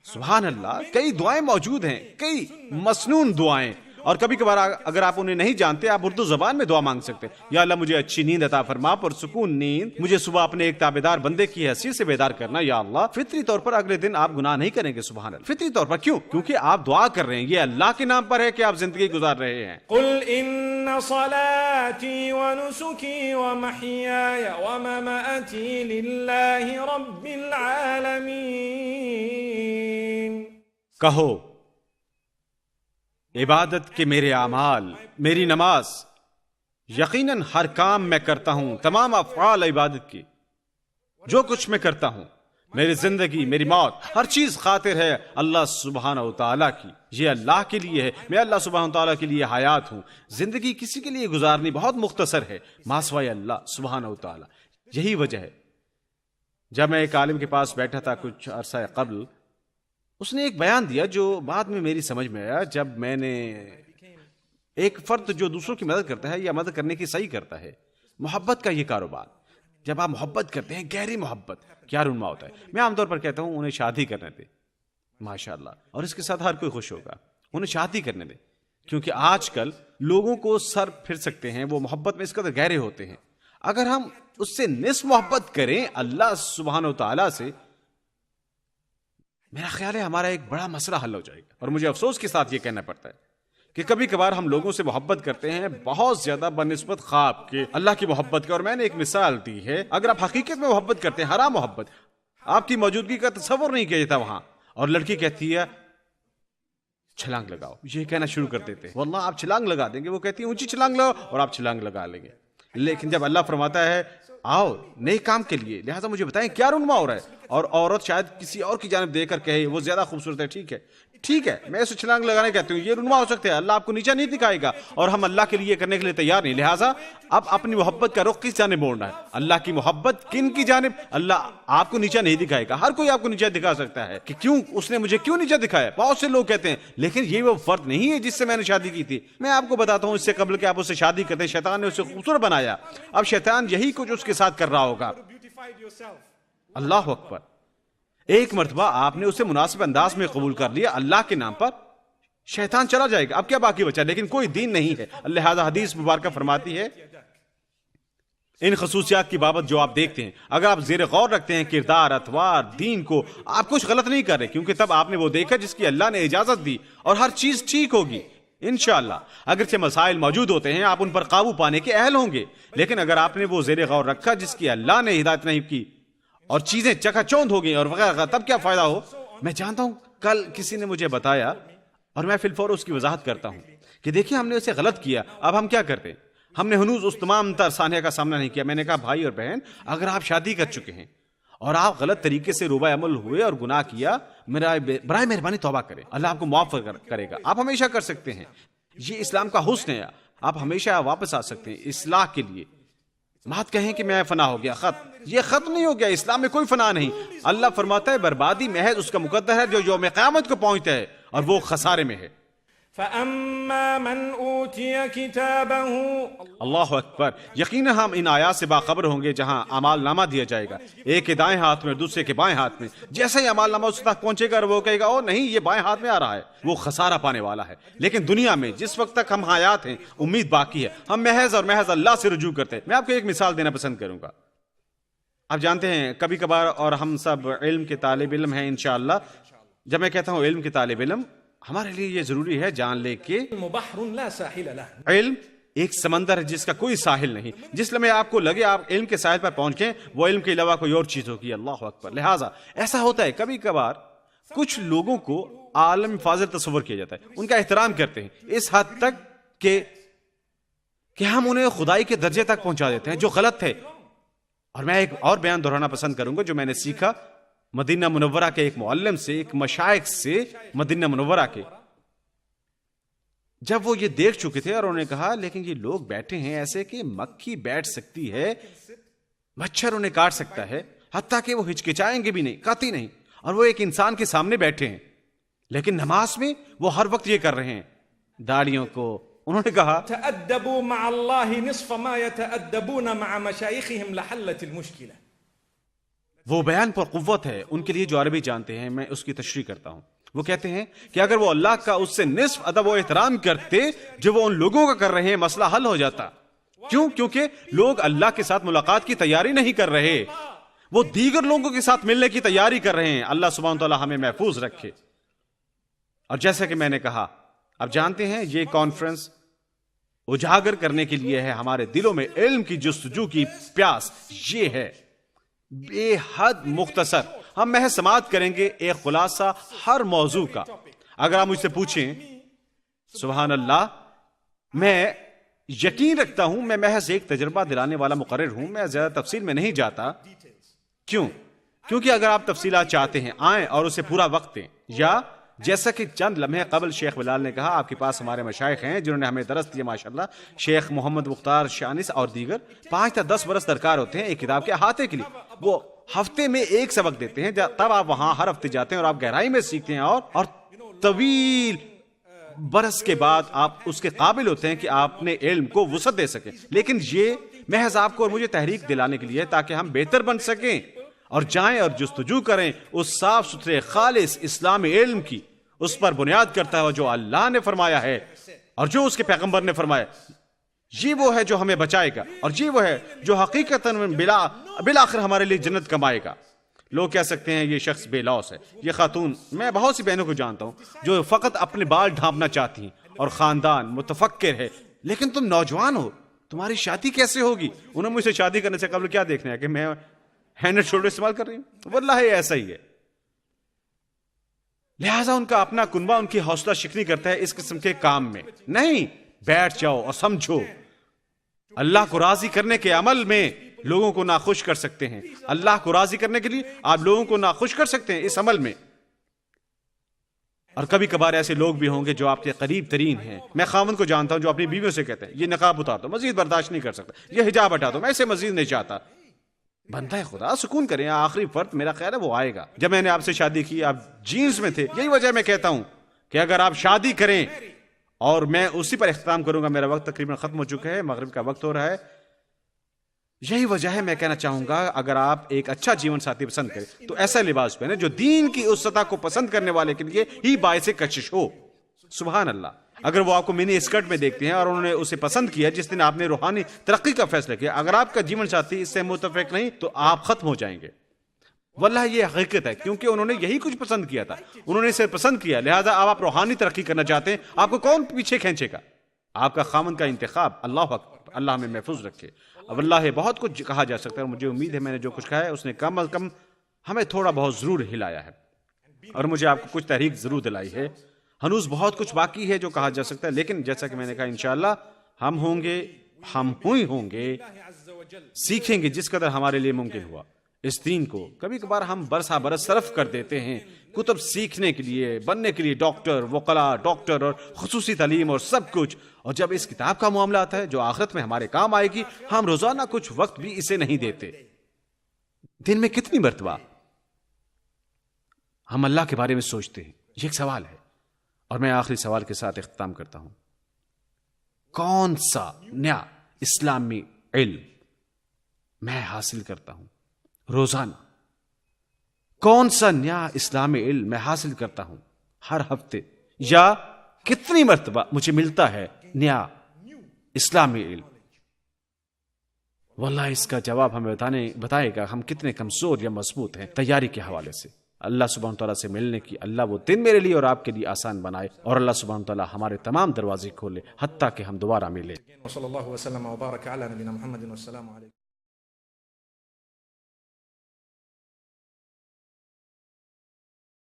سبحان اللہ، کئی دعائیں موجود ہیں، کئی مسنون دعائیں، اور کبھی کبھار اگر آپ انہیں نہیں جانتے آپ اردو زبان میں دعا مانگ سکتے ہیں، یا اللہ مجھے اچھی نیند عطا فرما، پرسکون نیند، مجھے صبح اپنے ایک تابعدار بندے کی حیثیت سے بیدار کرنا، یا اللہ فطری طور پر اگلے دن آپ گناہ نہیں کریں گے۔ سبحان اللہ، فطری طور پر کیوں؟ کیونکہ آپ دعا کر رہے ہیں، یہ اللہ کے نام پر ہے کہ آپ زندگی گزار رہے ہیں۔ قل ان صلاتي ونسكي ومحياي ومماتي لله رب العالمين۔ کہو عبادت کے میرے اعمال، میری نماز، یقیناً ہر کام میں کرتا ہوں، تمام افعال عبادت کی، جو کچھ میں کرتا ہوں، میری زندگی، میری موت، ہر چیز خاطر ہے اللہ سبحانہ و تعالیٰ کی، یہ اللہ کے لیے ہے، میں اللہ سبحانہ و تعالیٰ کے لیے حیات ہوں۔ زندگی کسی کے لیے گزارنی بہت مختصر ہے ما سوائے اللہ سبحانہ و تعالیٰ۔ یہی وجہ ہے جب میں ایک عالم کے پاس بیٹھا تھا کچھ عرصہ قبل، اس نے ایک بیان دیا جو بعد میں میری سمجھ میں آیا، جب میں نے ایک فرد جو دوسروں کی مدد کرتا ہے یا مدد کرنے کی صحیح کرتا ہے، محبت کا یہ کاروبار، جب آپ محبت کرتے ہیں، گہری محبت، کیا رونما ہوتا ہے۔ میں عام طور پر کہتا ہوں انہیں شادی کرنے دے، ماشاءاللہ، اور اس کے ساتھ ہر کوئی خوش ہوگا، انہیں شادی کرنے دے، کیونکہ آج کل لوگوں کو سر پھر سکتے ہیں، وہ محبت میں اس قدر گہرے ہوتے ہیں۔ اگر ہم اس سے نصف محبت کریں اللہ سبحانہ و تعالیٰ سے، میرا خیال ہے ہمارا ایک بڑا مسئلہ حل ہو جائے گا۔ اور مجھے افسوس کے ساتھ یہ کہنا پڑتا ہے کہ کبھی کبھار ہم لوگوں سے محبت کرتے ہیں بہت زیادہ بنسبت خواب کے اللہ کی محبت کے۔ اور میں نے ایک مثال دی ہے، اگر آپ حقیقت میں محبت کرتے ہیں، حرام محبت، آپ کی موجودگی کا تصور نہیں کیا جاتا وہاں، اور لڑکی کہتی ہے چھلانگ لگاؤ، یہ کہنا شروع کر دیتے ہیں، واللہ آپ چھلانگ لگا دیں گے، وہ کہتی ہے اونچی چھلانگ لگاؤ، اور آپ چھلانگ لگا لیں گے۔ لیکن جب اللہ فرماتا ہے آؤ نئے کام کے لیے، لہٰذا مجھے بتائیں کیا رونما ہو رہا ہے، اور عورت شاید کسی اور کی جانب دے کر کہے وہ زیادہ خوبصورت ہے، ٹھیک ہے میں اسے چھلانگ لگانے کہتی ہوں، یہ رونما ہو سکتے ہیں، اللہ آپ کو نیچا نہیں دکھائے گا، اور ہم اللہ کے لیے کرنے کے لیے تیار نہیں۔ لہٰذا اب اپنی محبت کا رخ کس جانب موڑنا ہے؟ اللہ کی محبت کن کی جانب؟ اللہ آپ کو نیچا نہیں دکھائے گا، ہر کوئی آپ کو نیچا دکھا سکتا ہے کہ کیوں اس نے مجھے کیوں نیچا دکھایا، بہت سے لوگ کہتے ہیں، لیکن یہ وہ فرد نہیں ہے جس سے میں نے شادی کی تھی۔ میں آپ کو بتاتا ہوں، اس سے قبل کہ آپ اس سے شادی کرتے شیطان نے اسے خوبصورت بنایا، اب شیطان یہی کچھ اس کے ساتھ کر رہا ہوگا۔ اللہ اکبر، ایک مرتبہ آپ نے اسے مناسب انداز میں قبول کر لیا اللہ کے نام پر، شیطان چلا جائے گا، اب کیا باقی بچا؟ لیکن کوئی دین نہیں ہے۔ لہذا حدیث مبارکہ فرماتی ہے ان خصوصیات کی بابت جو آپ دیکھتے ہیں، اگر آپ زیر غور رکھتے ہیں کردار، اطوار، دین کو، آپ کچھ غلط نہیں کر رہے، کیونکہ تب آپ نے وہ دیکھا جس کی اللہ نے اجازت دی، اور ہر چیز ٹھیک ہوگی انشاءاللہ۔ اگرچہ مسائل موجود ہوتے ہیں، آپ ان پر قابو پانے کے اہل ہوں گے، لیکن اگر آپ نے وہ زیر غور رکھا جس کی اللہ نے ہدایت نہیں کی، اور چیزیں چکا چوند ہو گئی اور وغیرہ، تب کیا فائدہ ہو؟ میں جانتا ہوں کل کسی نے مجھے بتایا، اور میں فی الفور اس کی وضاحت کرتا ہوں کہ دیکھیں ہم نے اسے غلط کیا، اب ہم کیا کرتے ہیں؟ ہم نے ہنوز اس تمام تر سانحہ کا سامنا نہیں کیا۔ میں نے کہا بھائی اور بہن، اگر آپ شادی کر چکے ہیں اور آپ غلط طریقے سے روبہ عمل ہوئے اور گناہ کیا، برائے مہربانی توبہ کریں، اللہ آپ کو معاف کرے گا۔ آپ ہمیشہ کر سکتے ہیں، یہ اسلام کا حسن ہے، آپ ہمیشہ واپس آ سکتے ہیں اصلاح کے لیے۔ مات کہیں کہ میں فنا ہو گیا، یہ ختم نہیں ہو گیا، اسلام میں کوئی فنا نہیں۔ اللہ فرماتا ہے بربادی محض اس کا مقدر ہے جو یوم قیامت کو پہنچتا ہے، اور وہ خسارے میں ہے۔ فَأَمَّا مَنْ أُوتِيَ كِتَابَهُ، اللہ اکبر، یقینا ہم ان آیات سے باخبر ہوں گے جہاں اعمال نامہ دیا جائے گا، ایک کے دائیں ہاتھ میں اور دوسرے کے بائیں ہاتھ میں۔ جیسے ہی اعمال نامہ اس تک پہنچے گا وہ کہے گا او نہیں یہ بائیں ہاتھ میں آ رہا ہے، وہ خسارہ پانے والا ہے۔ لیکن دنیا میں جس وقت تک ہم حیات ہیں امید باقی ہے، ہم محض اور محض اللہ سے رجوع کرتے ہیں۔ میں آپ کو ایک مثال دینا پسند کروں گا۔ آپ جانتے ہیں کبھی کبھار، اور ہم سب علم کے طالب علم ہیں انشاءاللہ، جب میں کہتا ہوں علم کے طالب علم، ہمارے لیے یہ ضروری ہے جان لے کہ بحر لا ساحل له، علم ایک سمندر ہے جس کا کوئی ساحل نہیں۔ جس لمحے آپ کو لگے آپ علم کے ساحل پر پہنچیں، وہ علم کے علاوہ کوئی اور چیز ہوگی۔ اللہ اکبر۔ لہٰذا ایسا ہوتا ہے کبھی کبھار کچھ لوگوں کو عالم فاضل تصور کیا جاتا ہے، ان کا احترام کرتے ہیں اس حد تک کہ ہم انہیں خدائی کے درجے تک پہنچا دیتے ہیں، جو غلط ہے۔ اور میں ایک اور بیان دہرانا پسند کروں گا جو میں نے سیکھا مدینہ منورہ کے ایک معلم سے، ایک مشائخ سے مدینہ منورہ کے۔ جب وہ یہ دیکھ چکے تھے اور انہوں نے کہا لیکن یہ لوگ بیٹھے ہیں ایسے کہ مکھی بیٹھ سکتی ہے، مچھر انہیں کاٹ سکتا ہے، حتیٰ کہ وہ ہچکچائیں گے بھی نہیں، قطعی نہیں، اور وہ ایک انسان کے سامنے بیٹھے ہیں، لیکن نماز میں وہ ہر وقت یہ کر رہے ہیں، داڑھیوں کو انہوں نے کہا تأدبوا مع الله نصف ما يتأدبون مع مشايخهم لحلت المشكلة. وہ بیان پر قوت ہے. ان کے لیے جو عربی جانتے ہیں میں اس کی تشریح کرتا ہوں. وہ کہتے ہیں کہ اگر وہ اللہ کا اس سے نصف ادب و احترام کرتے جو وہ ان لوگوں کا کر رہے ہیں مسئلہ حل ہو جاتا. کیوں؟ کیونکہ لوگ اللہ کے ساتھ ملاقات کی تیاری نہیں کر رہے, وہ دیگر لوگوں کے ساتھ ملنے کی تیاری کر رہے ہیں. اللہ سبحانہ تعالیٰ ہمیں محفوظ رکھے. اور جیسا کہ میں نے کہا, اب جانتے ہیں یہ کانفرنس اجاگر کرنے کے لیے ہے ہمارے دلوں میں علم کی جستجو کی پیاس. یہ ہے بے حد مختصر. ہم محض سماعت کریں گے ایک خلاصہ ہر موضوع کا. اگر آپ مجھ سے پوچھیں, سبحان اللہ, میں یقین رکھتا ہوں میں محض ایک تجربہ دلانے والا مقرر ہوں, میں زیادہ تفصیل میں نہیں جاتا. کیوں؟ کیونکہ اگر آپ تفصیلات چاہتے ہیں آئیں اور اسے پورا وقت دیں. یا جیسا کہ چند لمحے قبل شیخ بلال نے کہا, آپ کے پاس ہمارے مشائخ ہیں جنہوں نے ہمیں درس دیا ماشاءاللہ, شیخ محمد مختار شانس اور دیگر. 5 تا 10 برس درکار ہوتے ہیں ایک کتاب کے احاطے کے لیے. وہ ہفتے میں ایک سبق دیتے ہیں, تب آپ وہاں ہر ہفتے جاتے ہیں اور آپ گہرائی میں سیکھتے ہیں, اور طویل برس کے بعد آپ اس کے قابل ہوتے ہیں کہ آپ نے علم کو وسعت دے سکیں. لیکن یہ محض آپ کو اور مجھے تحریک دلانے کے لیے تاکہ ہم بہتر بن سکیں اور جائیں اور جستجو کریں اس صاف ستھرے خالص اسلامی علم کی, اس پر بنیاد کرتا ہے جو اللہ نے فرمایا ہے اور جو اس کے پیغمبر نے فرمایا. یہ وہ ہے جو ہمیں بچائے گا, اور یہ وہ ہے جو حقیقتاً بالآخر ہمارے لیے جنت کمائے گا. لوگ کہہ سکتے ہیں یہ شخص بے لوث ہے, یہ خاتون, میں بہت سی بہنوں کو جانتا ہوں جو فقط اپنے بال ڈھانپنا چاہتی ہیں اور خاندان متفکر ہے, لیکن تم نوجوان ہو, تمہاری شادی کیسے ہوگی؟ انہوں نے مجھ سے شادی کرنے سے قبل کیا دیکھنا ہے کہ میں ہینڈ اینڈ شولڈر استعمال کر رہی ہوں؟ واللہ ایسا ہی ہے. لہٰذا ان کا اپنا کنبہ ان کی حوصلہ شکنی کرتا ہے اس قسم کے کام میں. نہیں, بیٹھ جاؤ اور سمجھو, اللہ کو راضی کرنے کے عمل میں لوگوں کو ناخوش کر سکتے ہیں. اللہ کو راضی کرنے کے لیے آپ لوگوں کو ناخوش کر سکتے ہیں اس عمل میں. اور کبھی کبھار ایسے لوگ بھی ہوں گے جو آپ کے قریب ترین ہیں. میں خاوند کو جانتا ہوں جو اپنی بیویوں سے کہتے ہیں یہ نقاب اتار دو, مزید برداشت نہیں کر سکتا, یہ حجاب ہٹا دو, میں اسے مزید نہیں چاہتا. بندہ خدا سکون کریں, آخری فرد میرا خیال ہے وہ آئے گا. جب میں نے آپ سے شادی کی آپ جینس میں تھے, یہی وجہ میں کہتا ہوں کہ اگر آپ شادی کریں, اور میں اسی پر اختتام کروں گا, میرا وقت تقریباً ختم ہو چکا ہے, مغرب کا وقت ہو رہا ہے. یہی وجہ ہے میں کہنا چاہوں گا اگر آپ ایک اچھا جیون ساتھی پسند کریں تو ایسا لباس پہنے جو دین کی اس سطح کو پسند کرنے والے کے لیے ہی باعث کشش ہو. سبحان اللہ. اگر وہ آپ کو منی اسکرٹ میں دیکھتے ہیں اور انہوں نے اسے پسند کیا جس دن آپ نے روحانی ترقی کا فیصلہ کیا, اگر آپ کا جیون ساتھی اس سے متفق نہیں تو آپ ختم ہو جائیں گے. واللہ یہ حقیقت ہے, کیونکہ انہوں نے یہی کچھ پسند کیا تھا, انہوں نے اسے پسند کیا. لہذا آپ روحانی ترقی کرنا چاہتے ہیں, آپ کو کون پیچھے کھینچے گا؟ آپ کا خامن کا انتخاب. اللہ اکبر, اللہ ہمیں محفوظ رکھے. اب اللہ بہت کچھ کہا جا سکتا ہے, اور مجھے امید ہے میں نے جو کچھ کہا ہے اس نے کم از کم ہمیں تھوڑا بہت ضرور ہلایا ہے, اور مجھے آپ کو کچھ تحریک ضرور دلائی ہے. ہنوز بہت کچھ باقی ہے جو کہا جا سکتا ہے, لیکن جیسا کہ میں نے کہا انشاءاللہ ہم ہوں گے, سیکھیں گے جس قدر ہمارے لیے ممکن ہوا. اس دین کو کبھی کبھار ہم برسا برس صرف کر دیتے ہیں کتب سیکھنے کے لیے, بننے کے لیے, وکلا ڈاکٹر اور خصوصی تعلیم اور سب کچھ. اور جب اس کتاب کا معاملہ آتا ہے جو آخرت میں ہمارے کام آئے گی, ہم روزانہ کچھ وقت بھی اسے نہیں دیتے. دن میں کتنی مرتبہ ہم اللہ کے بارے میں سوچتے ہیں؟ یہ ایک سوال ہے. اور میں آخری سوال کے ساتھ اختتام کرتا ہوں. کون سا نیا اسلامی علم میں حاصل کرتا ہوں روزانہ؟ کون سا نیا اسلامی علم میں حاصل کرتا ہوں ہر ہفتے؟ یا کتنی مرتبہ مجھے ملتا ہے نیا اسلامی علم؟ واللہ اس کا جواب ہمیں بتائے گا ہم کتنے کمزور یا مضبوط ہیں تیاری کے حوالے سے. اللہ سبحانہ تعالیٰ سے ملنے کی اللہ وہ دن میرے لیے اور آپ کے لیے آسان بنائے, اور اللہ سبحانہ تعالیٰ ہمارے تمام دروازے کھولے حتیٰ کہ ہم دوبارہ ملیں. وصلی اللہ وسلم وبارک علی نبینا محمد والسلام علیکم.